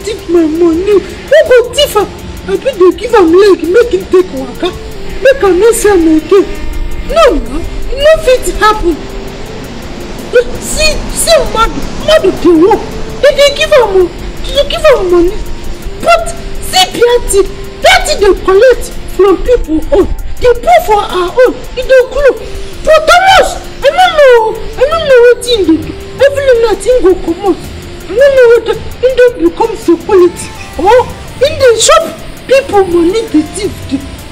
thief my money? Who go thief am? I be dey give am leg, make him take waka. Make I no see am again. No, it no fit happen. See, Madu dey work. They give am money. But see Piati dey collect from people own. They pay for our own. It dey grow. But Thomas, I don't know what he do. Every night he go comot. I don't know whether he don't become security or in the shop people money the thief.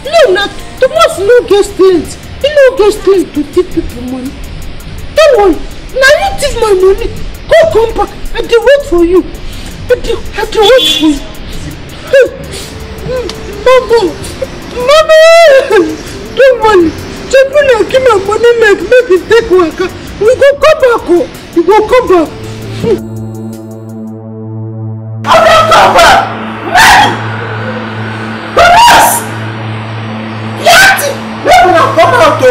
No, not Thomas no get strength. He no get strength to thief people money. Don't worry. Now you thief my money. Go come back. I dey wait for you. I dey wait for you. Mama, don't worry. Just when I give my money make it take work. We go come back. We go come back. I don't come back. Thomas! Yati! Make una come out o.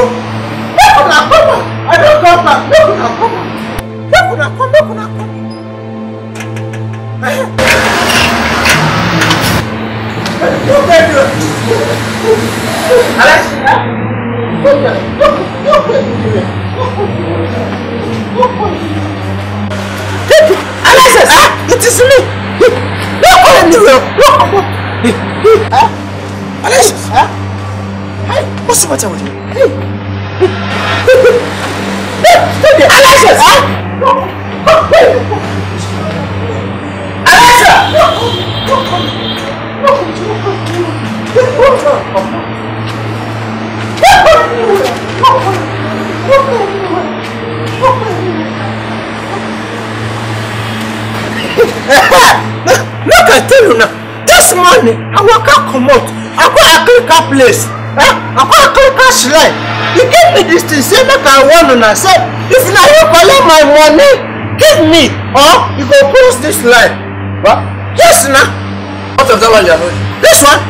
Make una come out. I don't come back. Make una come out. Make una come. Alexis, it is me. Don't go anywhere. Alexis, what's the matter with you? Alexis, Look, I tell you now, this morning I walk out come out. I go a clicker place. I go a clicker shrine. You give me this thing, say make I want to say, if now you collect my money, give me, or you go close this line. What? Yes, now. What of that one you are doing? This one.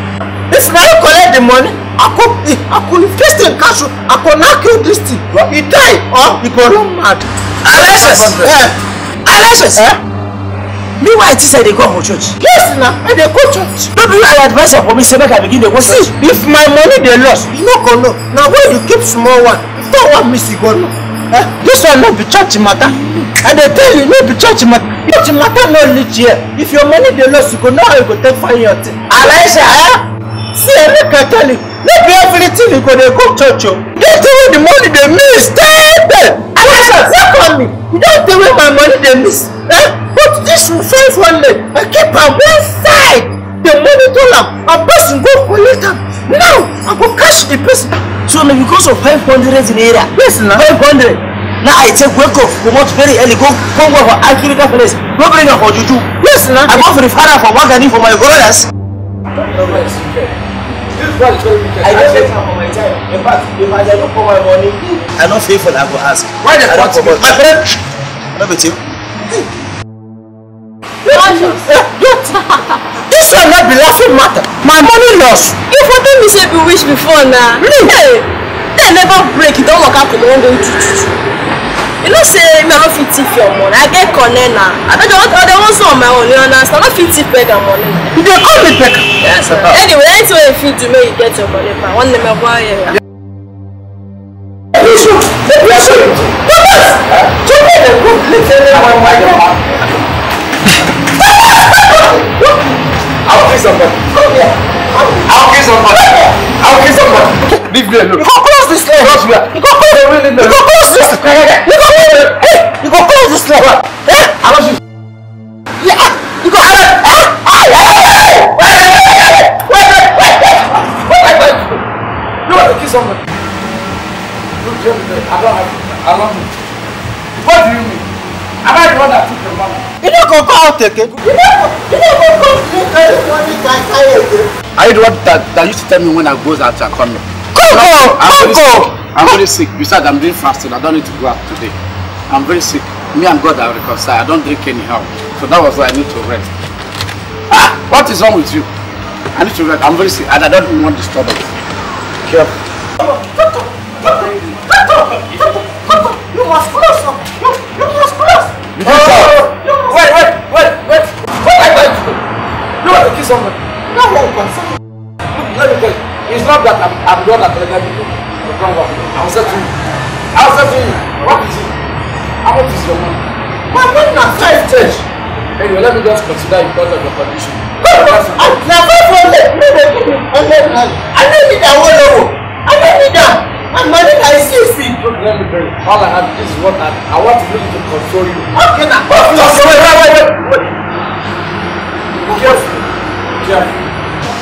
If now you collect the money, I could this thing cash you. I could knock you this thing. You die, or you go run mad. Alexis, Alexis, meanwhile, it is they go for church. Yes, now, and they go church. Don't be an advisor for me, say make I begin to go church. If my money they lost, you no go know. Now when you keep small one, if don't want me to go no. This one not be church matter. And they tell you not be church matter. Church matter no reach here. If your money they lost, you go know how you go take find your thing. Elijah, see, make I tell you, not be everything you go they go church. They tell you the money they miss. Stay there. Elijah, work on me. You don't tell me my money they miss. But this 500, I keep on one side. The money to them, a person go collect them. Now, I go cash the person. So maybe because of 500 in area. Yes, 500. Now I take wake up, come out very early, go for Africa place. Go bring up for Juju. Yes, I go for the father for Wagani for my brothers. This one is very wicked. I don't take for my time. In fact, if I look for my money, I'm not faithful, I go ask. Why the fuck? My friend, I'm not with you. This one not be laughing matter. My money lost. You for tell me say you wish before now. Hey, they never break. You don't work out to one day. You know say me I don't fit thief your money. I get connect now. I don't want some on my own. You understand? I don't fit thief beg your money. You dey call me back. Yes. Anyway, anything you fit do, make you get your money back. One day me go here. I'll kill somebody. I'll kill somebody. I'll kill somebody. Leave me alone. You go close this leg. Close where? You go close. You go close this. You go close this leg. I want you. Yeah. You go. Wait. You want to kill somebody? Look, I don't have it. I love you. What do you mean? Am I the one that took your money? You don't go out again. You don't go carry money again. Are you the one that used to tell me when I go out and come? I'm very sick. Besides, I'm doing fasting. I don't need to go out today. I'm very sick. Me and God are reconciled. I don't drink anyhow. So that was why I need to rest. What is wrong with you? I need to rest. I'm very sick and I don't want disturbance. Careful. You must close up. You must close. Wait. something. No one concern. Let me tell you. It's not that I'm the one that let you come back. I'll say to you. What is it? How much is your money? My money na 5 change. Anyway, let me just consider it because of your condition. Na 500. No, they give me 100 naira. I don't need that one level. I don't need that. My money na 60. Look, let me tell you. All I have is what I want to really to console you. Okay, now. Wait. Careful.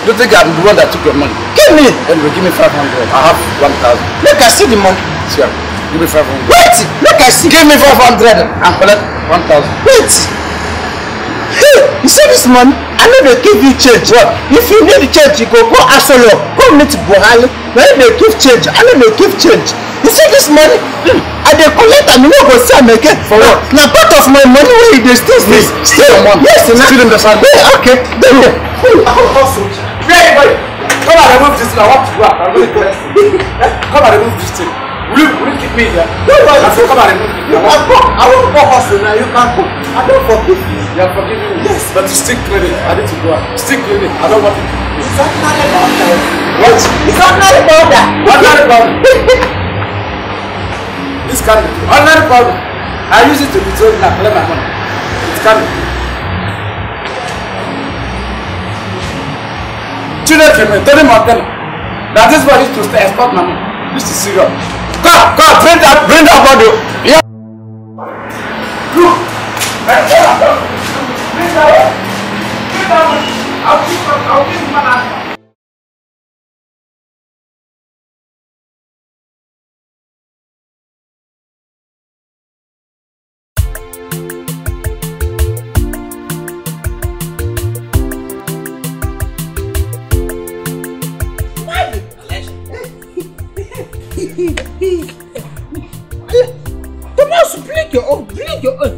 You think I'm the one that took your money? Give me. Anyway, give me 500. I have 1,000. Look, I see the money. Sure. Give me 500. Wait. Look, I see. Give me 500 and collect 1,000. Wait. Hey, you see this money? I know they give you change. What? If you need change, you go Asolo. Go meet Buhari. When they give change, I know they give change. You see this money? I dey collect and you no go see am again. For what? Now part of my money wey you dey steal. Steal your money. Yes, steal in the sand. Okay. Then Wait. Come and remove this thing. I want to go out. I'm really blessed. Come and remove this thing. Will you keep me there? No, I said, come and remove it. I won't go hustle now. You can't go. I don't forgive you. You are forgiving me. Yes. But you still credit. I need to go out. Still credit. I don't want it. It's not about that. What? It's not about that. Ordinary powder. This candy. Ordinary powder. I use it to be told now. Collect my money. It's candy. Children came in. Tell him or tell him. That this one used to stay. Export my money. This is serious. Come, bring that body. Yeah. Look. Bring that one. I'll keep my answer. Thomas, blink your own.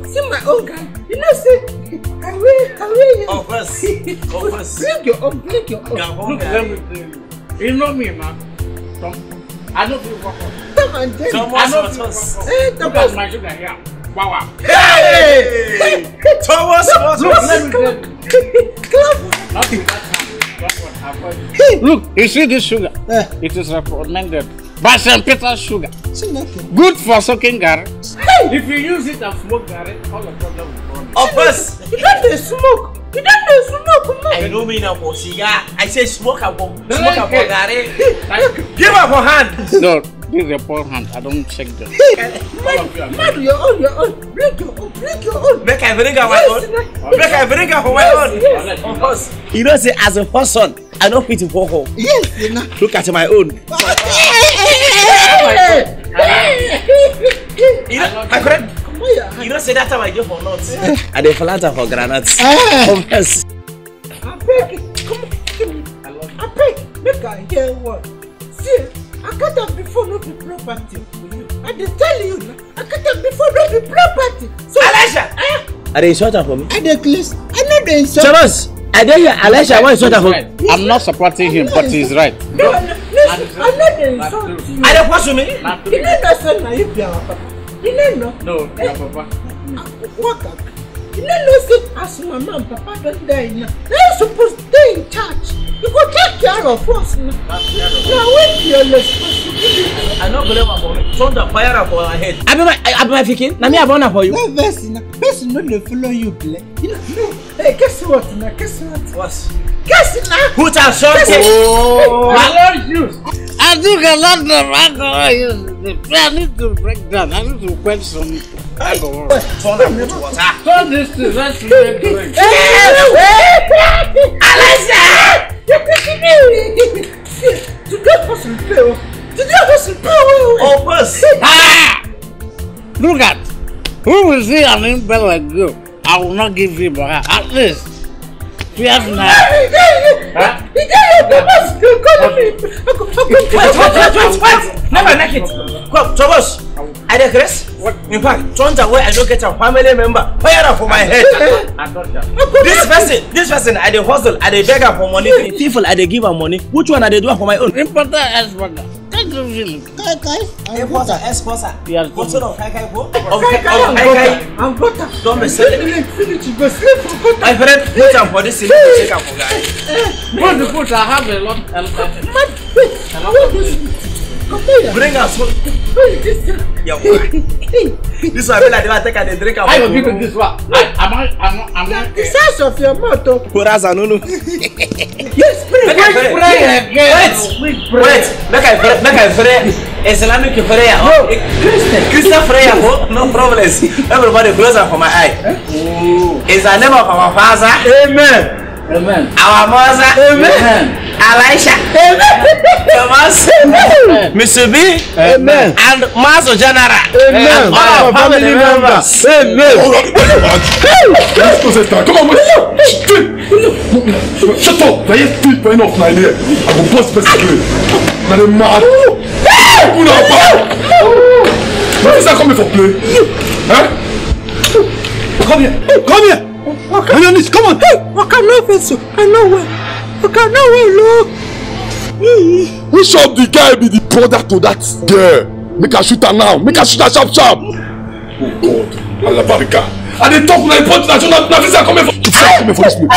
See my own guy. You know, say, I will. Oh, first. Blink your own. Look, let me tell you. You know me, man. I don't feel welcome. Thomas. Look at my sugar here. Wow. Hey! Thomas. Look, let me tell you. Not in that time. That's what happened. Look, you see this sugar? It is recommended by St. Peter's sugar. Good for soaking garri. If you use it and smoke garri, all the problem will go. Of course. You don't smoke. I know me now for cigar. I say smoke a bomb. Smoke a garri. Give up a hand. No, this is a poor hand. I don't check them. Man, your own. Blink your own. Make I bring out my own. Of course. You know, say as a person, I don't fit in for home. Yes, you know. Look at my own. You know, my friend. You don't say that time I go for nuts. And they flat for granates. Yes. I beg, come on, give me. I beg, make I hear what. See, I got them before no be property. I dey tell you now, I got them before no be property. So, Elijah! Are they insulting for me? I dey close. I know they insult. Charles, I dey hear Elijah want insulting for me. I'm not supporting him, but he's right. No, listen, I know they insult you. Are they pursue me? You know that son na you be our papa. You know no? No, your papa. What? You know say as mama and papa don't die now. They're supposed to stay in charge. You go take care of us now. Now when your responsibility. I don't believe my boy. Turn the fire up on my head. I be my thinking. Now me I born for you. No verse now. Person no dey follow you play. You know no. Hey, guess what now? Guess what? What? Guess now. Put a shot. Oh, I don't use. I took a lot of alcohol. I need to break down. I need to quench some alcohol. Turn them into water. Turn this to let's make drink. Alexa! Today person play. Today person play. Oh, first. Look at. Who will see an impel like you? I will not give him her. At least. Yes, now. Wait. Never make it. Come, Thomas. I digress. In fact, turn away. I don't get a family member. Fire for my head. This person, I dey hustle. I dey beg her for money. People, I dey give her money. Which one I dey do for my own? Importer as well. Take Esposa. Yeah. What sort of kai bro? I'm butter. Don't be silly. My friend, put am for this thing to check am for guy. Put, I have a lot. Bring us. Yo. This one I feel like they want to take and drink. I will give you this one. I'm not. The size of your mouth. Yes, Wait. make I pray. Islamic prayer. Christian prayer. No problem. Everybody close up for my eye. It's the name of our Father. Amen. Our Mother. Amen. Elisha. Amen. Mr. B. Amen. And Master General. Amen. And all our family members. Amen. Come on, shut up. They are still playing off my ear. I will bust best play. Now they're mad. What is that coming for play? Huh? Come here. Come on. Come on. Hey, what can I face you? I know where. What can I look? Which of the guy be the brother to that girl? Make her shoot her now. Make her shoot her sharp. Oh God. Allah barika. And they talk like point national. Now this is coming for. Coming for this place.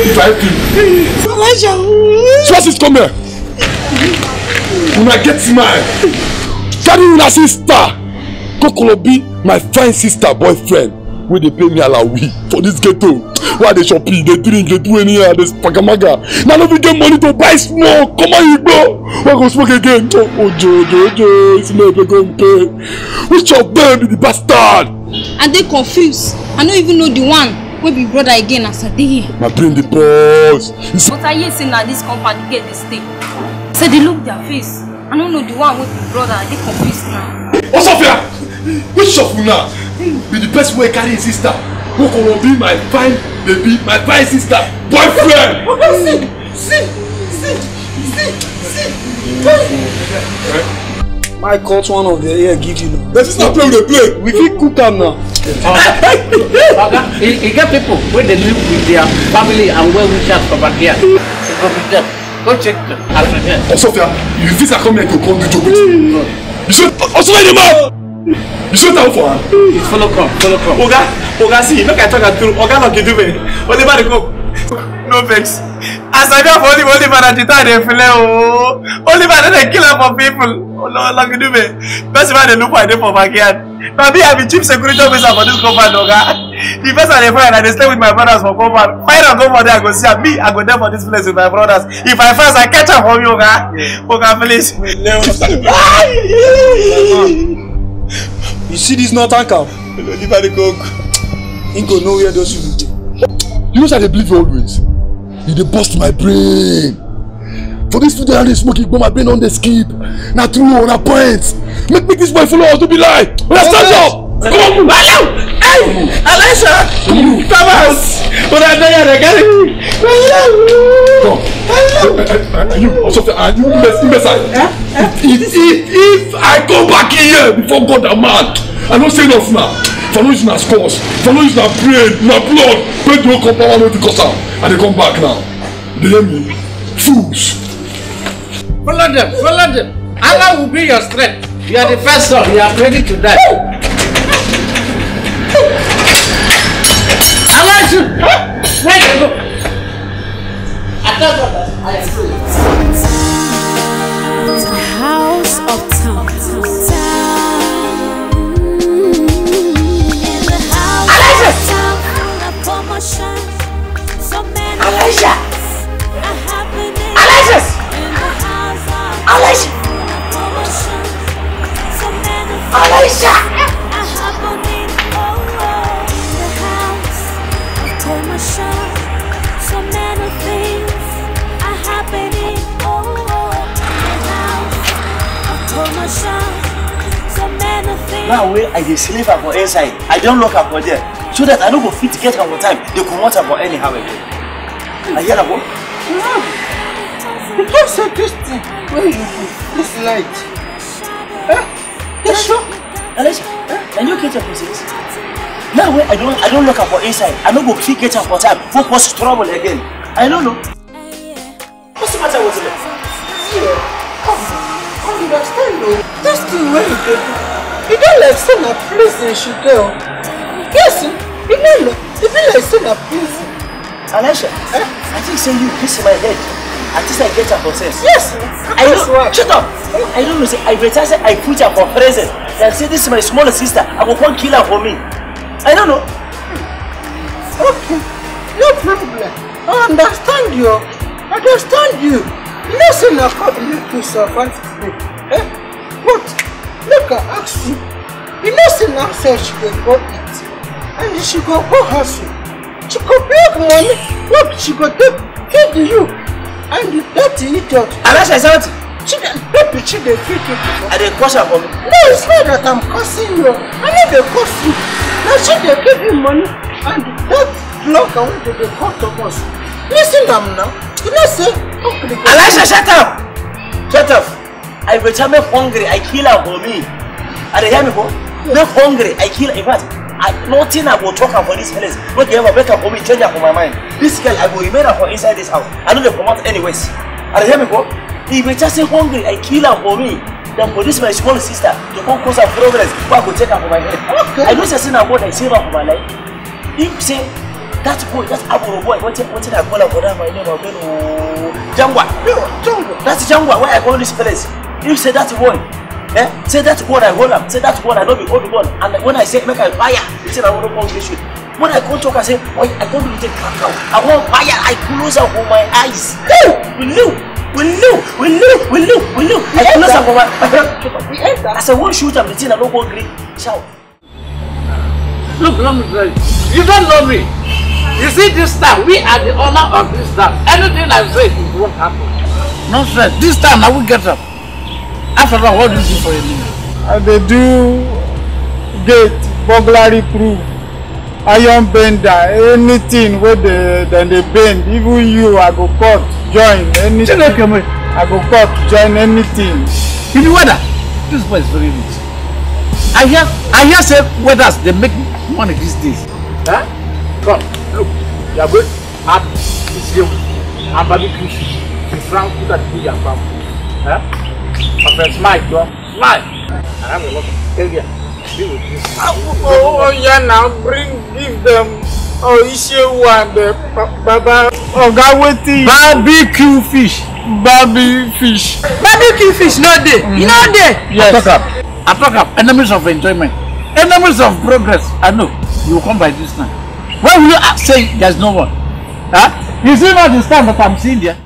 If I help you. Trust is come here. When I get mine, carry una sister. Kokolo be my fine sister boyfriend. Where they pay me alawi for this ghetto. Why they shopping, they drink, they do anyhow, they spagamaga. Now nobody get money to buy smoke. Come on, Igbo. Why go smoke again? Oh, Joe, it's never going to pay. Which of them be the bastard? And they confused. I don't even know the one. Will be brother again as a day. My brain the boss. But I hear saying that this company get this thing. So they look their face. I don't know the one with the brother. They confused now. Oh, Sophia! Which of you now be the best way carry his sister? Who can be my fine baby, my fine sister, boyfriend? See. My cut one of the ear give you now. That is not play with the play. We can cook them now. You get people when they live with their family and well wishes over here. Go with them. Go check them. Oh, Sophia, you think I come here to come to joke with you? You should also let him out. You should tell for her. It's follow come. Oga, see, make I talk at through. Oga, no, do me. Oliver, go. No vex. As I know for Oliver at the time, they feel Oliver, they kill her for people. Oh no, like do me. That's why they look for them for my kid. Maybe I be chief security officer for this compound, Oga. The first time they find, I stay with my brothers for compound. Fire and go for there, I go see me. I go there for this place with my brothers. If I first, I catch up for you, Oga. Oga, please. You see this not anchor? Oliver, the cook. He go nowhere those you. You know how they believe you always. You dey bust my brain. For this studio they smoking, but my brain on the skip. Now true on a point. Make this boy follow us to be like. Let's stand up. Come on, hey, Elisha, Thomas. What are they getting? You if I go back here before God and man, I don't say enough now. For no using our scores, for no using our brain, our blood, when you come power no because and they come back now. They hear me? Fools. Follow them. Allah will be your strength. You are the first son. You are ready to die. Allah should. Where you go? I tell you that I am free. The house of tonto. In the house of tonto, a promotion. So many Elisha. are happening. Elisha. In the house of Elisha. promotion. So many Elisha. are happening. Oh, in the house of promotion. So many things are happening. Oh, in the house of promotion. So many things. Now where I dey sleep for inside, I don't lock up for there. So that I don't go fit to get on time. They come out about anyhow again. I hear about. Because of this thing, where you go? This light. Yes, sure. Elisha, and you catch up with this? Now when I don't look up for inside, I don't go fit get up for time, focus trouble again. I don't know. What's the matter with it? Yeah, I understand though. This thing where you do, you don't like son of prison she go. Yes, you don't know. You feel like son of prison. Alasha, I think say you kiss my head. At least I get her possess. Yes, I don't. Shut up. I don't know. Say I better say I put her for present. And say this is my smaller sister. I will come kill her for me. I don't know. Okay, no problem. I understand you. Understand you. Listen, I can't make you survive today. But look, I ask you. You listen, I said she can go eat, and she go hustle. She go make money. Look, she go feed you, and the dirty idiot. Alasha, is that what? She dey feed you. I dey curse her for me. No, it's not that I'm cursing you. I no dey curse you. Now she dey give you money, and that block I want to dey cut to us. Listen to me now. You know say, Alasha, shut up! Shut up! I better make hungry. I kill her for me. Are you hear me, bro? Make hungry. I kill her. In fact, nothing I will talk for this place. Not ever make her for me. Change her for my mind. This girl, I will remain her for inside this house. I don't come out anyways. Are you hear me, bro? If you just say hungry, I kill her for me. Then for this my small sister to come cause her progress, I go take her for my head. Okay. I know she's saying about I save her for my life. If say that boy, that Aburo boy, what I call her for that my name of Jangwa. That's Jangwa where I call this place. If say that boy, say that boy I hold him, say that boy I don't be hold one. And when I say make I fire, he said I want to come this shit. When I come talk, I say, boy, I don't really take cacao. I want fire, I close up for my eyes. Will you? I close up for my I said, one shoot up the thing, I don't go green. Shout. Look, let me tell you. You don't know me. You see this time, we are the owner of this time. Anything I say, it won't happen. No stress. This time, I will get up. After all, what do you do for a living? They do gate, burglary proof, iron bender, anything where they bend. Even you, I go cut, join anything. I go cut, join anything. You know what? This boy is very rich. I hear say weathers they make money these days. Huh? Come, look, you are going to have this young and barbecue fish. You frown to that big and farm. Huh? My friend, smile, smile. I have a lot of area. Deal with this. Oh, yeah, now give them. Oh, issue one, the Baba. Oh, God, waiting. Barbecue fish. Barbecue fish, not there. You know there? Yes. I talk up. Enemies of enjoyment. Enemies of progress. I know. You will come by this time. Why will you say there's no one? Huh? You see not the stand that I'm seeing there?